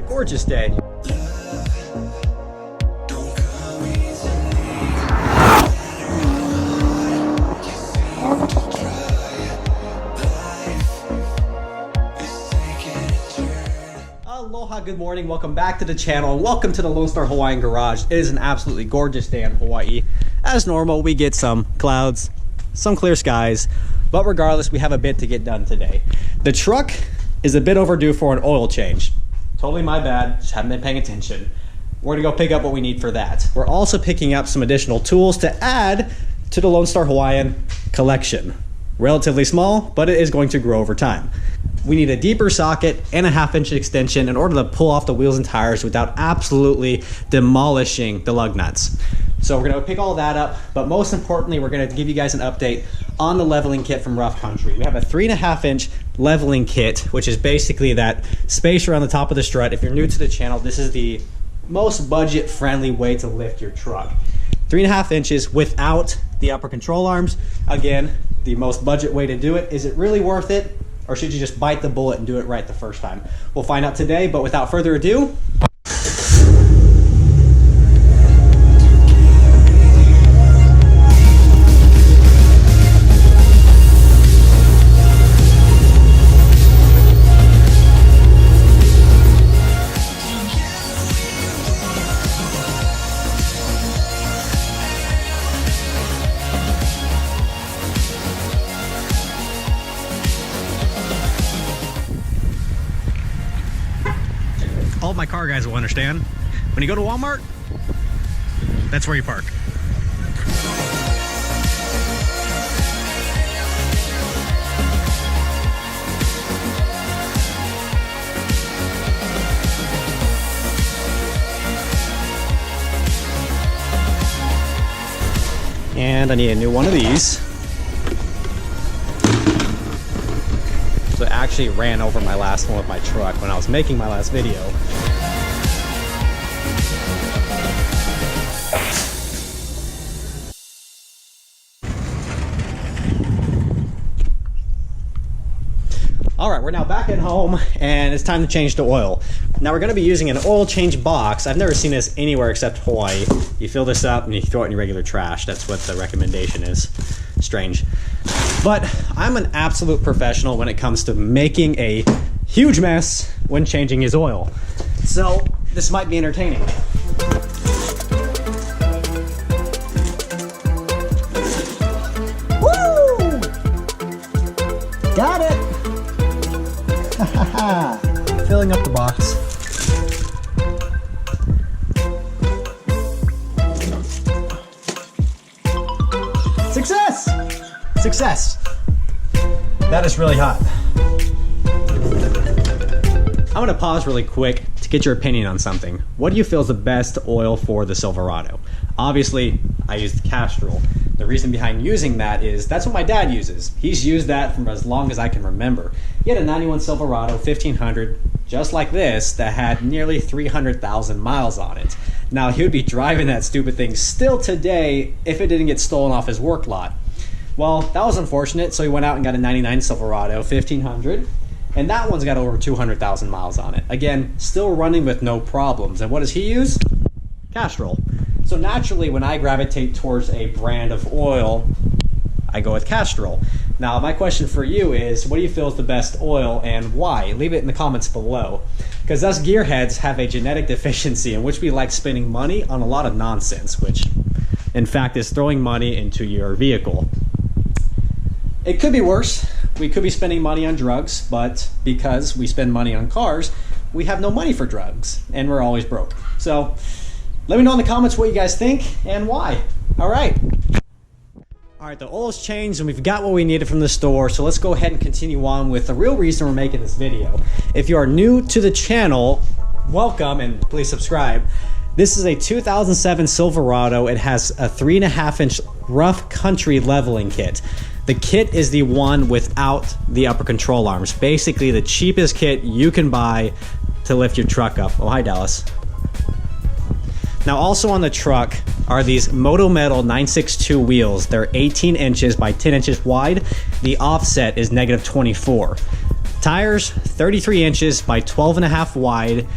a gorgeous day. Aloha, good morning, welcome back to the channel, and welcome to the Lonestar Hawaiian Garage. It is an absolutely gorgeous day in Hawaii. As normal, we get some clouds, some clear skies, but regardless, we have a bit to get done today. The truck is a bit overdue for an oil change. Totally my bad, just haven't been paying attention. We're gonna go pick up what we need for that. We're also picking up some additional tools to add to the Lonestar Hawaiian collection. Relatively small, but it is going to grow over time. We need a deeper socket and a 1/2-inch extension in order to pull off the wheels and tires without absolutely demolishing the lug nuts. So we're gonna pick all that up, but most importantly, we're gonna give you guys an update on the leveling kit from Rough Country. We have a 3.5-inch leveling kit, which is basically that space around the top of the strut. If you're new to the channel, this is the most budget-friendly way to lift your truck. 3.5 inches without the upper control arms. Again, the most budget way to do it. Is it really worth it? Or should you just bite the bullet and do it right the first time? We'll find out today, but without further ado, all my car guys will understand. When you go to Walmart, that's where you park. And I need a new one of these. So it actually ran over my last one with my truck when I was making my last video. All right, we're now back at home and it's time to change the oil. Now we're gonna be using an oil change box. I've never seen this anywhere except Hawaii. You fill this up and you throw it in your regular trash. That's what the recommendation is. Strange. But I'm an absolute professional when it comes to making a huge mess when changing his oil. So this might be entertaining. Woo! Got it! Filling up the box. Success! Success! That is really hot. I'm gonna pause really quick to get your opinion on something. What do you feel is the best oil for the Silverado? Obviously, I used Castrol. The reason behind using that is that's what my dad uses. He's used that for as long as I can remember. He had a 91 Silverado 1500, just like this, that had nearly 300,000 miles on it. Now, he would be driving that stupid thing still today if it didn't get stolen off his work lot. Well, that was unfortunate, so he went out and got a 99 Silverado 1500, and that one's got over 200,000 miles on it. Again, still running with no problems. And what does he use? Castrol. So naturally, when I gravitate towards a brand of oil, I go with Castrol. Now, my question for you is, what do you feel is the best oil and why? Leave it in the comments below. Because us gearheads have a genetic deficiency in which we like spending money on a lot of nonsense, which in fact is throwing money into your vehicle. It could be worse. We could be spending money on drugs, but because we spend money on cars, we have no money for drugs, and we're always broke. So let me know in the comments what you guys think and why. All right, the oil's changed and we've got what we needed from the store, so let's go ahead and continue on with the real reason we're making this video. If you are new to the channel, welcome and please subscribe. This is a 2007 Silverado. It has a 3.5-inch Rough Country leveling kit. The kit is the one without the upper control arms. Basically the cheapest kit you can buy to lift your truck up. Oh, hi Dallas. Now also on the truck are these Moto Metal 962 wheels. They're 18 inches by 10 inches wide. The offset is -24. Tires, 33 inches by 12.5 wide.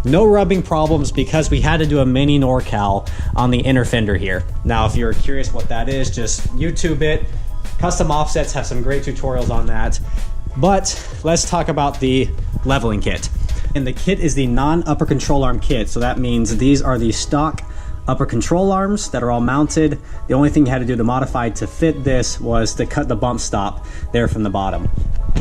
No rubbing problems because we had to do a mini NorCal on the inner fender here. Now, if you're curious what that is, just YouTube it. Custom offsets have some great tutorials on that. But let's talk about the leveling kit. And the kit is the non-upper control arm kit. So that means these are the stock upper control arms that are all mounted. The only thing you had to do to modify to fit this was to cut the bump stop there from the bottom.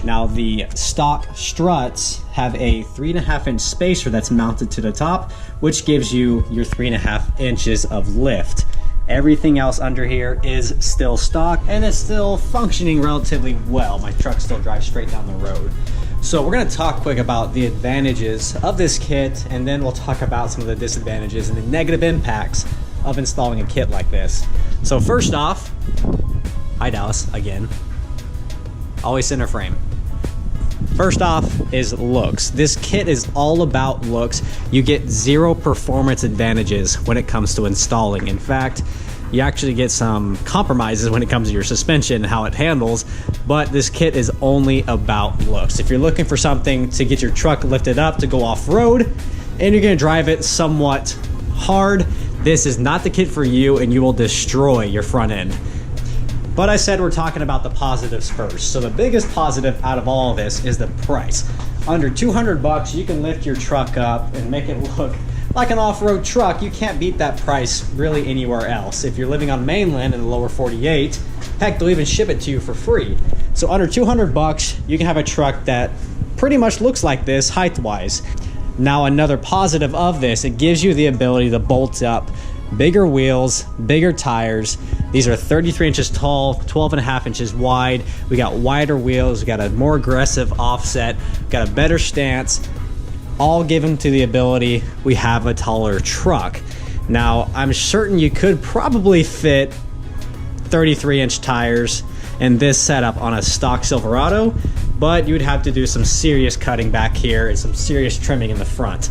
Now the stock struts have a 3.5 inch spacer that's mounted to the top, which gives you your 3.5 inches of lift. Everything else under here is still stock and it's still functioning relatively well. My truck still drives straight down the road. So we're gonna talk quick about the advantages of this kit, and then we'll talk about some of the disadvantages and the negative impacts of installing a kit like this. So first off, hi Dallas, again. Always center frame. First off is looks. This kit is all about looks. You get zero performance advantages when it comes to installing. In fact, you actually get some compromises when it comes to your suspension and how it handles, but this kit is only about looks. If you're looking for something to get your truck lifted up to go off-road and you're gonna drive it somewhat hard, this is not the kit for you and you will destroy your front end. But I said we're talking about the positives first. So the biggest positive out of all of this is the price. Under 200 bucks, you can lift your truck up and make it look like an off-road truck. You can't beat that price really anywhere else. If you're living on mainland in the lower 48, heck, they'll even ship it to you for free. So under 200 bucks, you can have a truck that pretty much looks like this height-wise. Now another positive of this, it gives you the ability to bolt up bigger wheels, bigger tires. These are 33 inches tall, 12.5 inches wide. We got wider wheels, we got a more aggressive offset, got a better stance, all given to the ability we have a taller truck. Now, I'm certain you could probably fit 33 inch tires in this setup on a stock Silverado, but you'd have to do some serious cutting back here and some serious trimming in the front.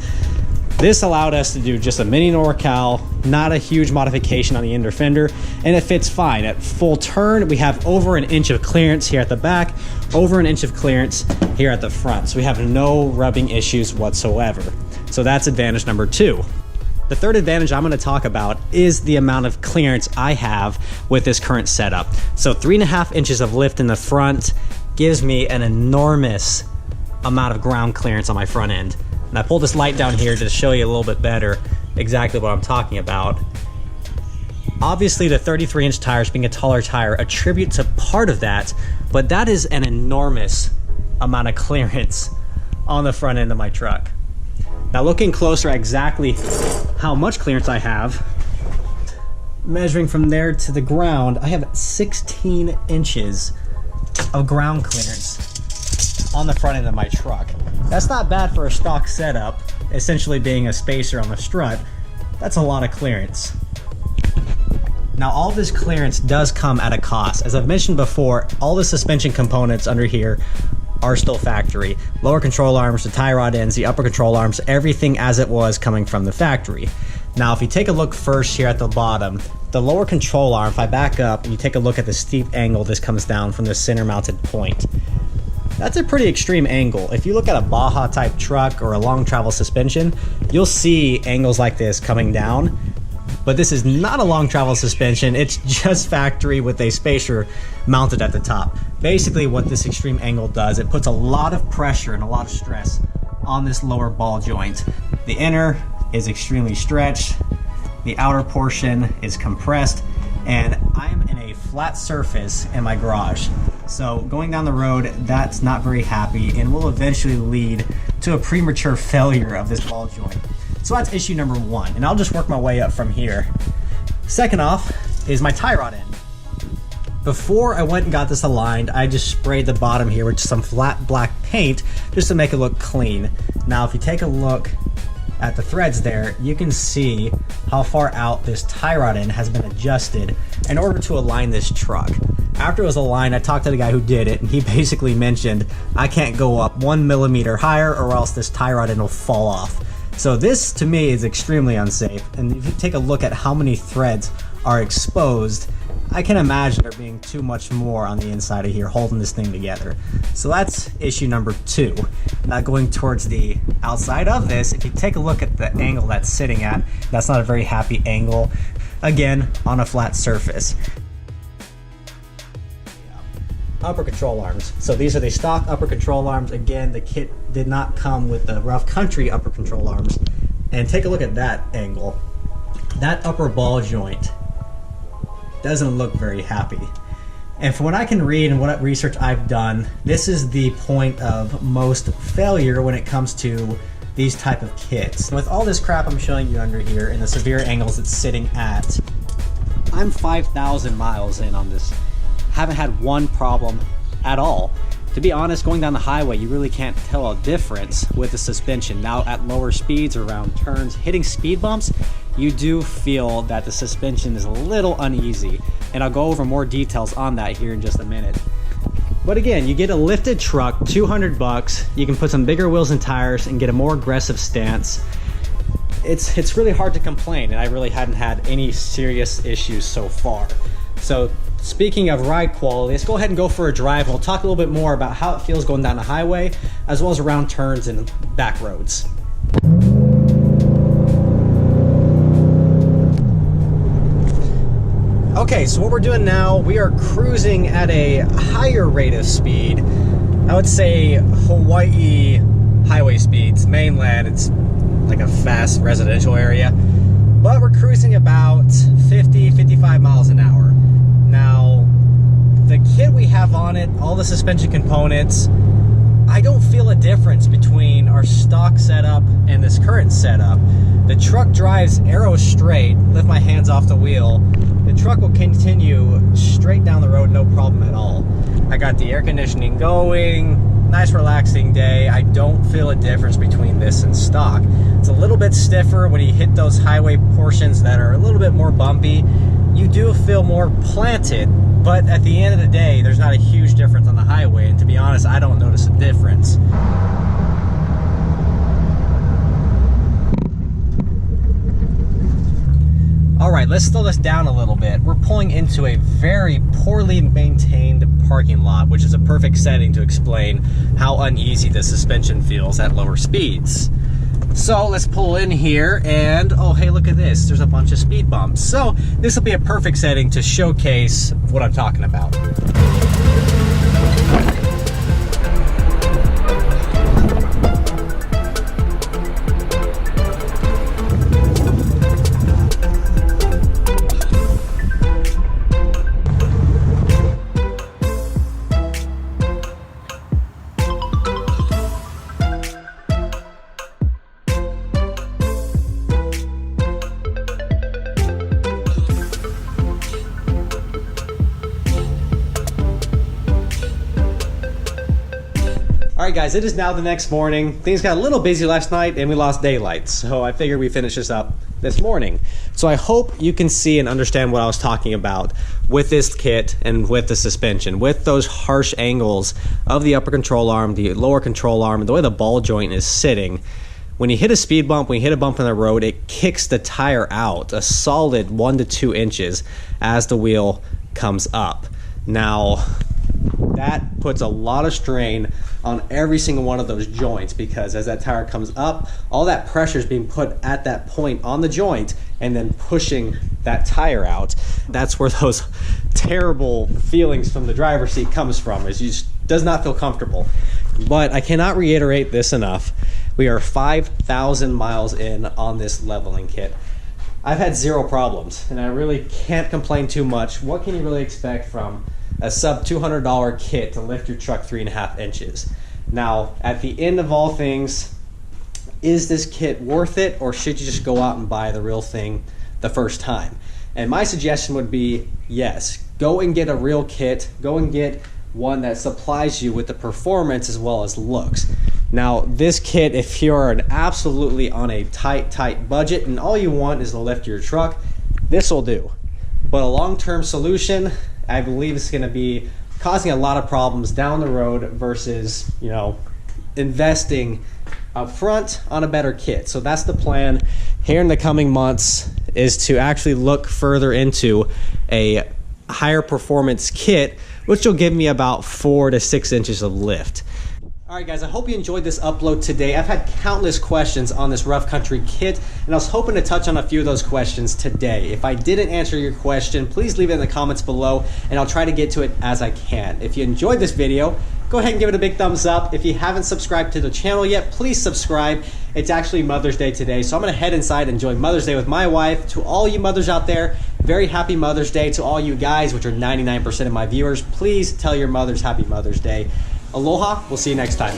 This allowed us to do just a mini NorCal, not a huge modification on the inner fender, and it fits fine. At full turn, we have over an inch of clearance here at the back, over an inch of clearance here at the front. So we have no rubbing issues whatsoever. So that's advantage number 2. The third advantage I'm going to talk about is the amount of clearance I have with this current setup. So 3.5 inches of lift in the front gives me an enormous amount of ground clearance on my front end. And I pulled this light down here to show you a little bit better exactly what I'm talking about. Obviously, the 33 inch tires being a taller tire attributes a part of that, but that is an enormous amount of clearance on the front end of my truck. Now looking closer at exactly how much clearance I have, measuring from there to the ground, I have 16 inches of ground clearance on the front end of my truck. That's not bad for a stock setup, essentially being a spacer on the strut. That's a lot of clearance. Now all this clearance does come at a cost. As I've mentioned before, all the suspension components under here are still factory. Lower control arms, the tie rod ends, the upper control arms, everything as it was coming from the factory. Now if you take a look first here at the bottom, the lower control arm, if I back up and you take a look at the steep angle this comes down from the center mounted point, that's a pretty extreme angle. If you look at a Baja type truck or a long travel suspension, you'll see angles like this coming down, but this is not a long travel suspension. It's just factory with a spacer mounted at the top. Basically what this extreme angle does, it puts a lot of pressure and a lot of stress on this lower ball joint. The inner is extremely stretched, the outer portion is compressed, and I'm in a flat surface in my garage. So going down the road, that's not very happy and will eventually lead to a premature failure of this ball joint. So that's issue number 1, and I'll just work my way up from here. Second off is my tie rod end. Before I went and got this aligned, I just sprayed the bottom here with some flat black paint just to make it look clean. Now if you take a look at the threads there, you can see how far out this tie rod end has been adjusted in order to align this truck. After it was aligned, I talked to the guy who did it, and he basically mentioned I can't go up 1 millimeter higher or else this tie rod end will fall off. So this to me is extremely unsafe, and if you take a look at how many threads are exposed, I can imagine there being too much more on the inside of here holding this thing together. So that's issue number 2. Now going towards the outside of this, if you take a look at the angle that's sitting at, that's not a very happy angle. Again, on a flat surface. Upper control arms. So these are the stock upper control arms. Again, the kit did not come with the rough country upper control arms. And take a look at that angle. That upper ball joint doesn't look very happy. And from what I can read and what research I've done, this is the point of most failure when it comes to these type of kits. With all this crap I'm showing you under here and the severe angles it's sitting at, I'm 5,000 miles in on this. Haven't had one problem at all. To be honest, going down the highway, you really can't tell a difference with the suspension. Now at lower speeds, around turns, hitting speed bumps, you do feel that the suspension is a little uneasy. And I'll go over more details on that here in just a minute. But again, you get a lifted truck, $200. You can put some bigger wheels and tires and get a more aggressive stance. It's really hard to complain, and I really hadn't had any serious issues so far. So speaking of ride quality, let's go ahead and go for a drive. We'll talk a little bit more about how it feels going down the highway, as well as around turns and back roads. Okay, so what we're doing now, we are cruising at a higher rate of speed. I would say Hawaii highway speeds, mainland, it's like a fast residential area. But we're cruising about 50, 55 miles an hour. Now, the kit we have on it, all the suspension components, I don't feel a difference between our stock setup and this current setup. The truck drives arrow straight, lift my hands off the wheel. The truck will continue straight down the road, no problem at all. I got the air conditioning going, nice relaxing day. I don't feel a difference between this and stock. It's a little bit stiffer when you hit those highway portions that are a little bit more bumpy. You do feel more planted, but at the end of the day, there's not a huge difference on the highway, and to be honest, I don't notice a difference. Alright, let's slow this down a little bit. We're pulling into a very poorly maintained parking lot, which is a perfect setting to explain how uneasy the suspension feels at lower speeds. So let's pull in here and, oh hey, look at this. There's a bunch of speed bumps. So this will be a perfect setting to showcase what I'm talking about. Alright guys, it is now the next morning. Things got a little busy last night and we lost daylight, so I figured we finish this up this morning. So I hope you can see and understand what I was talking about with this kit and with the suspension, with those harsh angles of the upper control arm, the lower control arm, and the way the ball joint is sitting. When you hit a speed bump, when you hit a bump on the road, it kicks the tire out a solid 1 to 2 inches as the wheel comes up. Now, that puts a lot of strain on every single one of those joints, because as that tire comes up, all that pressure is being put at that point on the joint and then pushing that tire out. That's where those terrible feelings from the driver's seat comes from, is you just does not feel comfortable. But I cannot reiterate this enough. We are 5,000 miles in on this leveling kit. I've had zero problems, and I really can't complain too much. What can you really expect from a sub $200 kit to lift your truck 3.5 inches? Now, at the end of all things, is this kit worth it, or should you just go out and buy the real thing the first time? And my suggestion would be yes, go and get a real kit. Go and get one that supplies you with the performance as well as looks. Now, this kit, if you're absolutely on a tight budget and all you want is to lift your truck, this will do. But a long-term solution, I believe, is going to be causing a lot of problems down the road versus, you know, investing up front on a better kit. So that's the plan here in the coming months, is to actually look further into a higher performance kit, which will give me about 4 to 6 inches of lift. Alright guys, I hope you enjoyed this upload today. I've had countless questions on this rough country kit, and I was hoping to touch on a few of those questions today. If I didn't answer your question, please leave it in the comments below, and I'll try to get to it as I can. If you enjoyed this video, go ahead and give it a big thumbs up. If you haven't subscribed to the channel yet, please subscribe. It's actually Mother's Day today, so I'm gonna head inside and enjoy Mother's Day with my wife. To all you mothers out there, very happy Mother's Day. To all you guys, which are 99% of my viewers, please tell your mothers happy Mother's Day. Aloha, we'll see you next time.